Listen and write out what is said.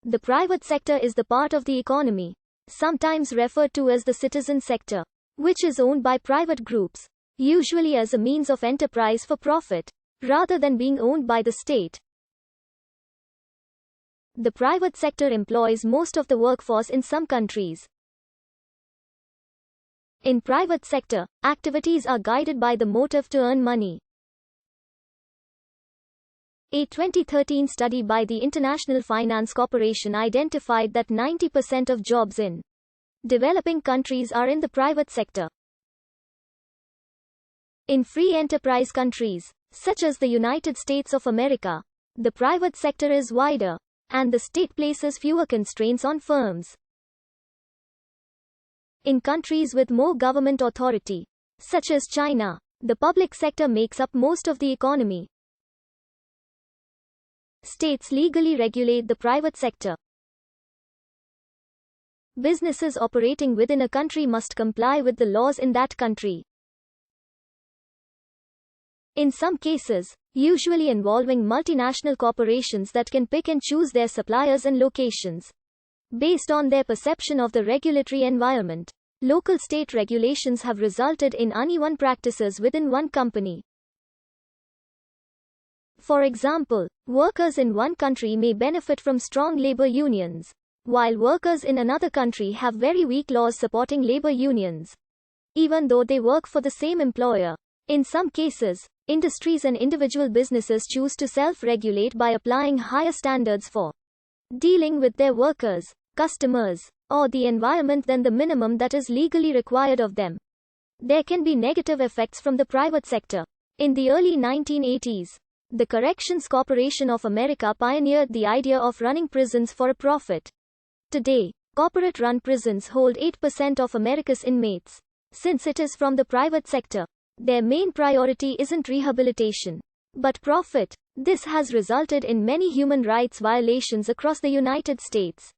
The private sector is the part of the economy, sometimes referred to as the citizen sector, which is owned by private groups, usually as a means of enterprise for profit, rather than being owned by the state. The private sector employs most of the workforce in some countries. In private sector, activities are guided by the motive to earn money. A 2013 study by the International Finance Corporation identified that 90% of jobs in developing countries are in the private sector. In free enterprise countries, such as the United States of America, the private sector is wider, and the state places fewer constraints on firms. In countries with more government authority, such as China, the public sector makes up most of the economy. States legally regulate the private sector. Businesses operating within a country must comply with the laws in that country. In some cases, usually involving multinational corporations that can pick and choose their suppliers and locations based on their perception of the regulatory environment, local state regulations have resulted in uneven practices within one company. For example, workers in one country may benefit from strong labor unions, while workers in another country have very weak laws supporting labor unions, even though they work for the same employer. In some cases, industries and individual businesses choose to self-regulate by applying higher standards for dealing with their workers, customers, or the environment than the minimum that is legally required of them. There can be negative effects from the private sector. In the early 1980s, the Corrections Corporation of America pioneered the idea of running prisons for a profit. Today, corporate-run prisons hold 8% of America's inmates. Since it is from the private sector, their main priority isn't rehabilitation, but profit. This has resulted in many human rights violations across the United States.